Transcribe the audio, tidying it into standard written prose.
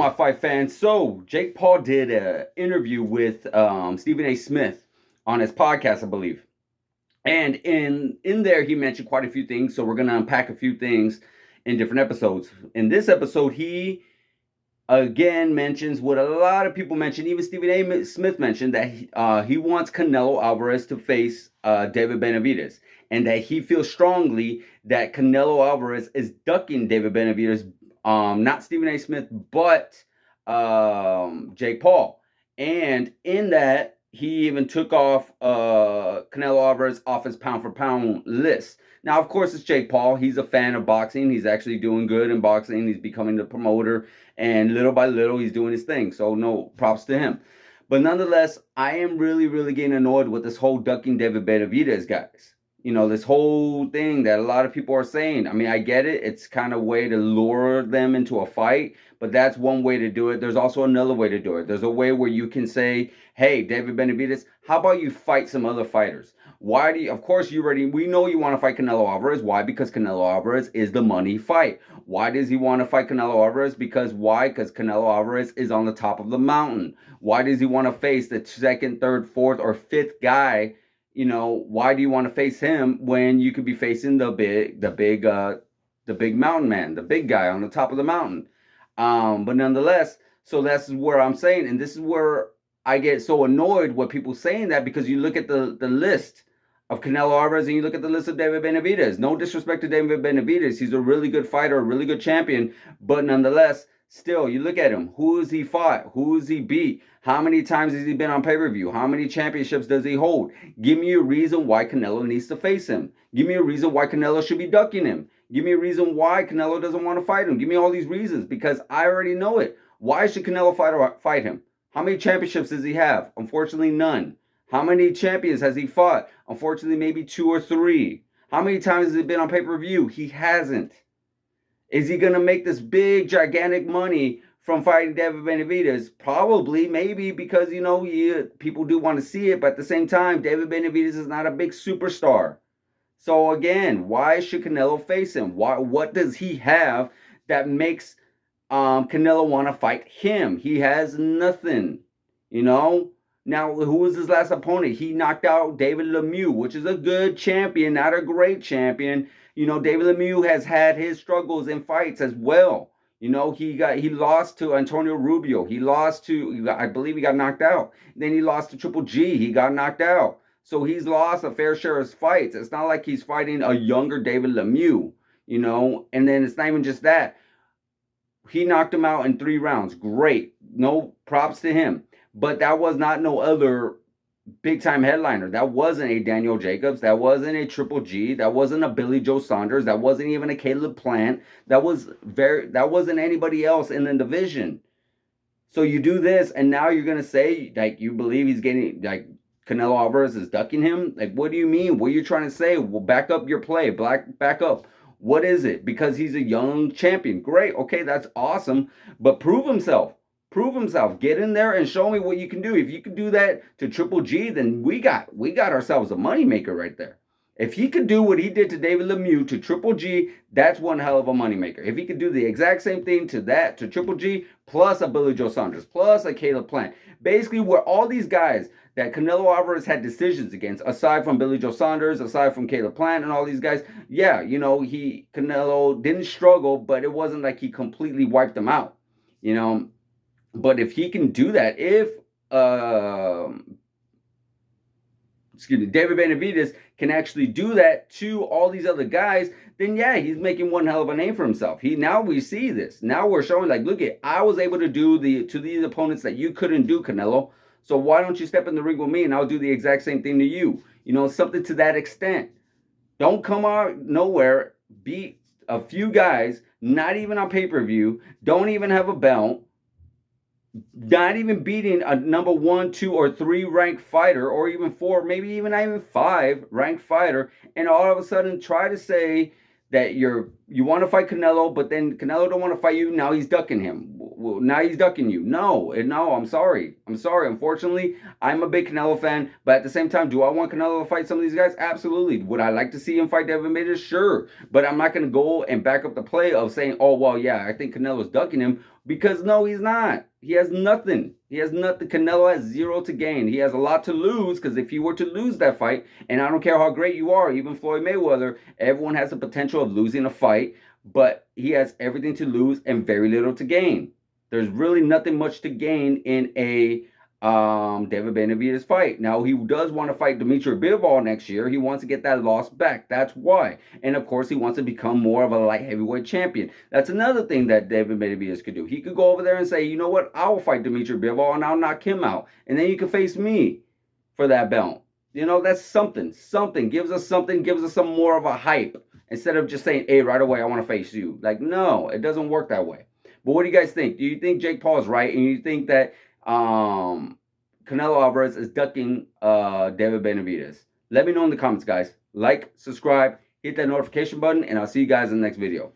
my fight fans? So, Jake Paul did an interview with Stephen A. Smith on his podcast, I believe. And in there, he mentioned quite a few things. So, we're going to unpack a few things in different episodes. In this episode, he again mentions what a lot of people mentioned, even Stephen A. Smith mentioned, that he wants Canelo Alvarez to face David Benavides, and that he feels strongly that Canelo Alvarez is ducking David Benavides, not Stephen A. Smith, but Jake Paul. And in that, he even took off Canelo Alvarez off his pound for pound list. Now, of course, it's Jake Paul. He's a fan of boxing. He's actually doing good in boxing. He's becoming the promoter, and little by little, he's doing his thing. So, no props to him. But nonetheless, I am really, really getting annoyed with this whole ducking David Benavides, guys. You know, this whole thing that a lot of people are saying. I mean, I get it. It's kind of a way to lure them into a fight, but that's one way to do it. There's also another way to do it. There's a way where you can say, hey, David Benavides, how about you fight some other fighters? Why do you, of course, we know you want to fight Canelo Alvarez. Why? Because Canelo Alvarez is the money fight. Why does he want to fight Canelo Alvarez? Because why? Because Canelo Alvarez is on the top of the mountain. Why does he want to face the second, third, fourth, or fifth guy? You know, why do you want to face him when you could be facing the big mountain man, the big guy on the top of the mountain? But nonetheless, so that's where I'm saying, and this is where I get so annoyed with people saying that, because you look at the list of Canelo Alvarez and you look at the list of David Benavides. No disrespect to David Benavides. He's a really good fighter, a really good champion. But nonetheless, still, you look at him. Who has he fought? Who has he beat? How many times has he been on pay-per-view? How many championships does he hold? Give me a reason why Canelo needs to face him. Give me a reason why Canelo should be ducking him. Give me a reason why Canelo doesn't want to fight him. Give me all these reasons, because I already know it. Why should Canelo fight him? How many championships does he have? Unfortunately, none. How many champions has he fought? Unfortunately, maybe 2 or 3. How many times has he been on pay-per-view? He hasn't. Is he going to make this big, gigantic money from fighting David Benavides? Probably, maybe, because, you know, people do want to see it. But at the same time, David Benavides is not a big superstar. So, again, why should Canelo face him? What does he have that makes Canelo want to fight him? He has nothing, you know. Now, who was his last opponent? He knocked out David Lemieux, which is a good champion, not a great champion. You know, David Lemieux has had his struggles in fights as well. You know, he lost to Antonio Rubio. He lost to, I believe he got knocked out. Then he lost to Triple G. He got knocked out. So he's lost a fair share of his fights. It's not like he's fighting a younger David Lemieux, you know. And then it's not even just that. He knocked him out in 3 rounds. Great. No props to him. But that was not no other big-time headliner. That wasn't a Daniel Jacobs. That wasn't a Triple G. That wasn't a Billy Joe Saunders. That wasn't even a Caleb Plant. That wasn't anybody else in the division. So you do this, and now you're going to say, like, you believe he's getting, like, Canelo Alvarez is ducking him? Like, what do you mean? What are you trying to say? Well, back up your play. Back up. What is it? Because he's a young champion. Great. Okay, that's awesome. But prove himself. Prove himself. Get in there and show me what you can do. If you can do that to Triple G, then we got ourselves a moneymaker right there. If he could do what he did to David Lemieux to Triple G, that's one hell of a moneymaker. If he could do the exact same thing to Triple G, plus a Billy Joe Saunders, plus a Caleb Plant, basically where all these guys that Canelo Alvarez had decisions against, aside from Billy Joe Saunders, aside from Caleb Plant and all these guys, yeah, you know, Canelo didn't struggle, but it wasn't like he completely wiped them out, you know. But if he can do that, if David Benavides can actually do that to all these other guys, then yeah, he's making one hell of a name for himself. Now we see this. Now we're showing, like, look at, I was able to do to these opponents that you couldn't do, Canelo. So why don't you step in the ring with me and I'll do the exact same thing to you? You know, something to that extent. Don't come out nowhere, beat a few guys, not even on pay-per-view, don't even have a belt, not even beating a number 1, 2, or 3 ranked fighter, or even 4, maybe even 5 ranked fighter, and all of a sudden try to say that you want to fight Canelo, but then Canelo don't want to fight you. Now he's ducking him. Well, now he's ducking you. No, I'm sorry. I'm sorry. Unfortunately, I'm a big Canelo fan, but at the same time, do I want Canelo to fight some of these guys? Absolutely. Would I like to see him fight Benavides? Sure. But I'm not going to go and back up the play of saying, oh, well, yeah, I think Canelo's ducking him, because no, he's not. He has nothing. He has nothing. Canelo has zero to gain. He has a lot to lose, because if he were to lose that fight, and I don't care how great you are, even Floyd Mayweather, everyone has the potential of losing a fight, but he has everything to lose and very little to gain. There's really nothing much to gain in a David Benavides fight. Now, he does want to fight Dimitri Bivol next year. He wants to get that loss back. That's why. And of course, he wants to become more of a light heavyweight champion. That's another thing that David Benavides could do. He could go over there and say, you know what, I will fight Dimitri Bivol and I'll knock him out. And then you can face me for that belt. You know, that's something. Something. Gives us some more of a hype. Instead of just saying, hey, right away, I want to face you. Like, no, it doesn't work that way. But what do you guys think? Do you think Jake Paul is right? And you think that Canelo Alvarez is ducking David Benavides? Let me know in the comments, guys. Like, subscribe, hit that notification button, and I'll see you guys in the next video.